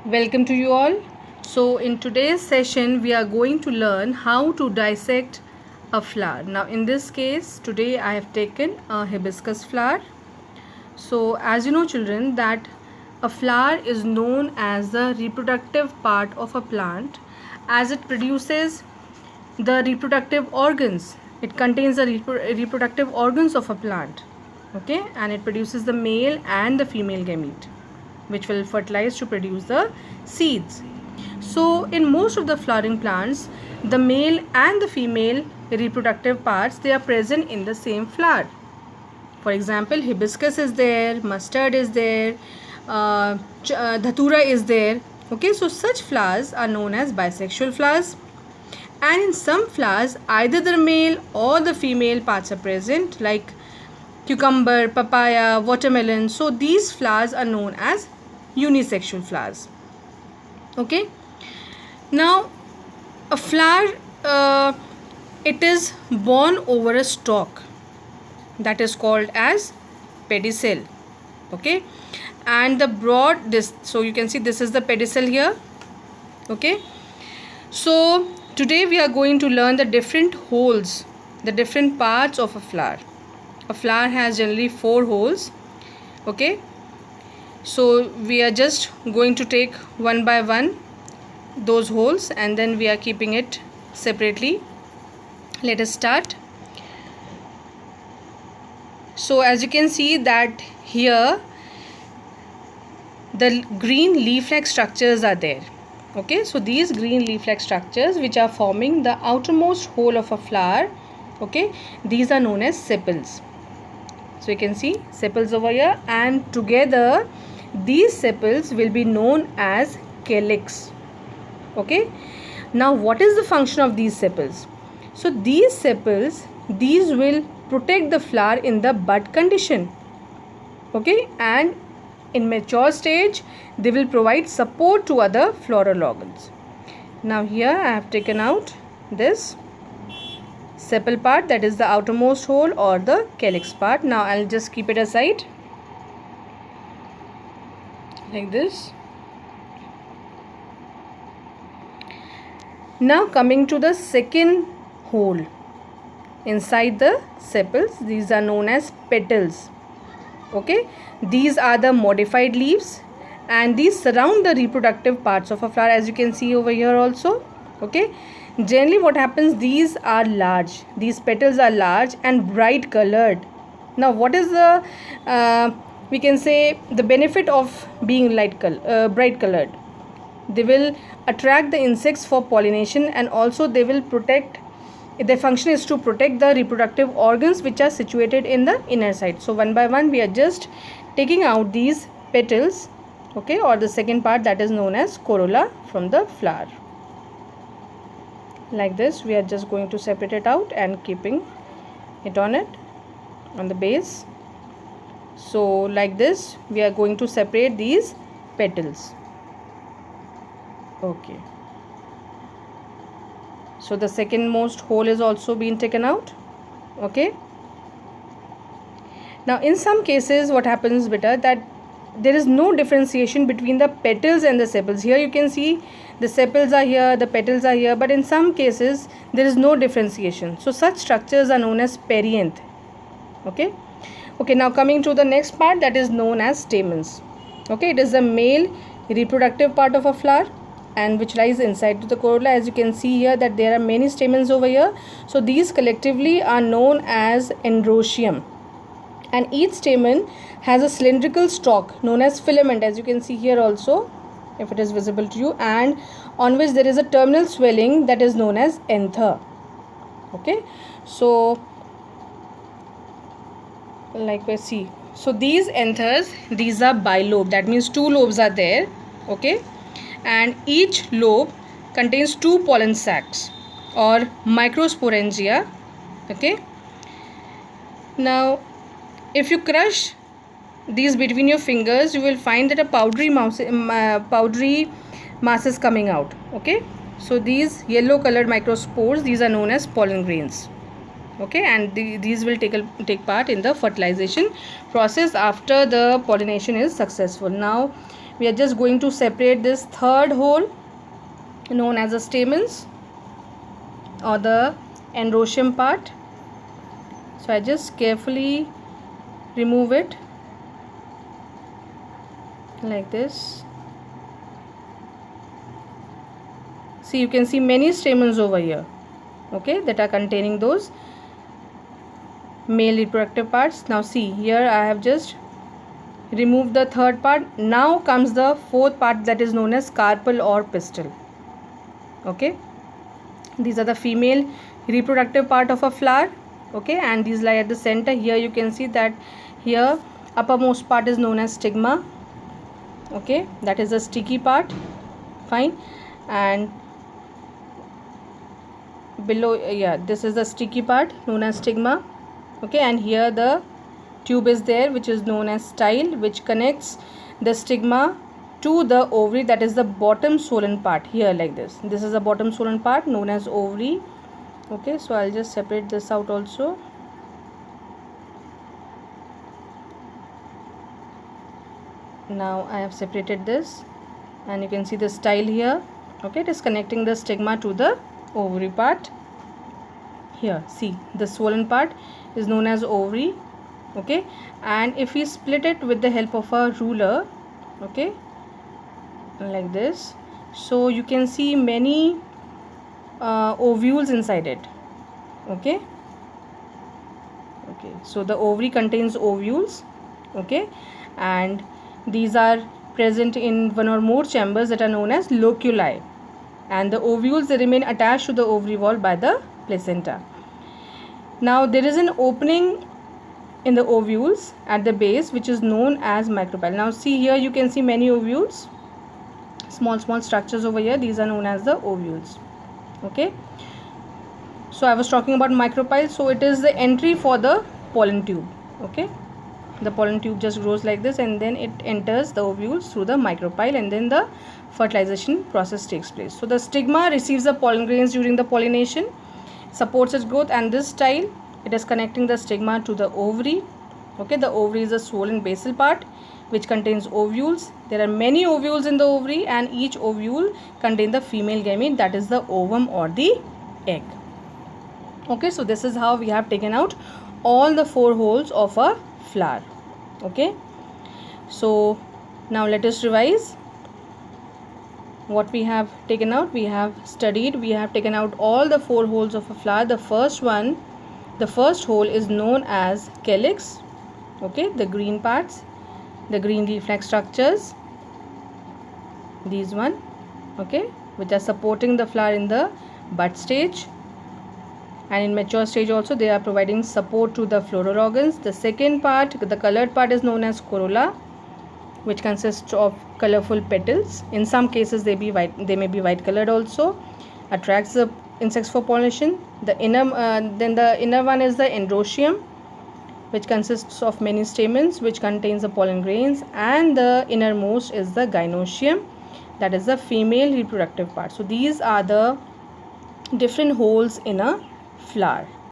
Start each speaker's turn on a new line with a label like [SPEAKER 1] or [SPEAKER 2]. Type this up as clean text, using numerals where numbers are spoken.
[SPEAKER 1] Welcome to you all. So in today's session we are going to learn how to dissect a flower. Now in this case today I have taken a hibiscus flower. So as you know children that a flower is known as the reproductive part of a plant as it produces the reproductive organs. It contains the reproductive organs of a plant. Okay, and it produces the male and the female gamete which will fertilize to produce the seeds. So in most of the flowering plants, the male and the female reproductive parts, they are present in the same flower. For example, hibiscus is there, mustard is there, dhatura is there. Okay, so such flowers are known as bisexual flowers. And in some flowers, either the male or the female parts are present, like cucumber, papaya, watermelon. So these flowers are known as unisexual flowers. Okay, now a flower it is born over a stalk that is called as pedicel. Okay, and the broad this, so you can see this is the pedicel here. Okay, so today we are going to learn the different holes, the different parts of a flower. A flower has generally 4 holes. Okay, so we are just going to take one by one those holes and then we are keeping it separately. Let us start. So as you can see that here the green leaf-like structures are there. Okay, so these green leaf-like structures which are forming the outermost hole of a flower, okay, these are known as sepals. So you can see sepals over here, and together these sepals will be known as calyx. Okay, now what is the function of these sepals? So these sepals, these will protect the flower in the bud condition. Okay, and in mature stage they will provide support to other floral organs. Now here I have taken out this sepal part, that is the outermost hole or the calyx part. Now I'll just keep it aside like this. Now coming to the second hole inside the sepals, these are known as petals. Okay, these are the modified leaves and these surround the reproductive parts of a flower, as you can see over here also. Okay, generally what happens, these are large, these petals are large and bright colored. Now what is the we can say the benefit of being bright colored? They will attract the insects for pollination and also they will protect, their function is to protect the reproductive organs which are situated in the inner side. So one by one we are just taking out these petals, okay, or the second part that is known as corolla from the flower. Like this we are just going to separate it out and keeping it on the base. So like this we are going to separate these petals. Okay, so the second most hole is also being taken out. Okay, now in some cases what happens beta, that there is no differentiation between the petals and the sepals. Here you can see the sepals are here, the petals are here, but in some cases there is no differentiation. So such structures are known as perianth. Okay, now coming to the next part, that is known as stamens. Okay, it is the male reproductive part of a flower and which lies inside to the corolla. As you can see here that there are many stamens over here. So these collectively are known as androecium, and each stamen has a cylindrical stalk known as filament, as you can see here also if it is visible to you, and on which there is a terminal swelling that is known as anther. Okay, so like we see, so these anthers, these are bilobe, that means 2 lobes are there. Okay, and each lobe contains 2 pollen sacs or microsporangia. Okay, now if you crush these between your fingers, you will find that a powdery mass is coming out. Okay, so these yellow colored microspores, these are known as pollen grains. Okay, and these will take part in the fertilization process after the pollination is successful. Now we are just going to separate this third hole known as the stamens or the androecium part. So I just carefully remove it like this. See, you can see many stamens over here, okay, that are containing those male reproductive parts. Now see, here I have just removed the third part. Now comes the fourth part, that is known as carpel or pistil. Okay, these are the female reproductive part of a flower. Okay, and these lie at the center. Here you can see that here uppermost part is known as stigma. Okay, that is the sticky part. Fine. And below, yeah, this is the sticky part known as stigma. Okay, and here the tube is there, which is known as style, which connects the stigma to the ovary, that is the bottom swollen part here, like this. This is the bottom swollen part known as ovary. Okay, so I'll just separate this out also. Now I have separated this, and you can see the style here. Okay, it is connecting the stigma to the ovary part. Here, see, the swollen part is known as ovary. Okay, and if we split it with the help of a ruler, okay, like this, so you can see many ovules inside it. Okay, so the ovary contains ovules. Okay, and these are present in one or more chambers that are known as loculi, and the ovules, they remain attached to the ovary wall by the placenta. Now there is an opening in the ovules at the base, which is known as micropyle. Now see, here you can see many ovules, small structures over here. These are known as the ovules. Okay, so I was talking about micropyle. So it is the entry for the pollen tube. Okay, the pollen tube just grows like this, and then it enters the ovules through the micropyle, and then the fertilization process takes place. So the stigma receives the pollen grains during the pollination, supports its growth, and this style, it is connecting the stigma to the ovary. Okay, the ovary is a swollen basal part which contains ovules. There are many ovules in the ovary, and each ovule contains the female gamete, that is the ovum or the egg. Okay, so this is how we have taken out all the 4 holes of a flower. Okay, so now let us revise what we have taken out. We have studied, we have taken out all the 4 holes of a flower. The first hole is known as calyx. Okay, the green parts, the green leaf-like structures, these one, okay, which are supporting the flower in the bud stage, and in mature stage also they are providing support to the floral organs. The second part, the colored part, is known as corolla, which consists of colorful petals. In some cases they may be white colored also, attracts the insects for pollination. The inner one is the androecium, which consists of many stamens, which contains the pollen grains, and the innermost is the gynoecium, that is the female reproductive part. So these are the different holes in a flower.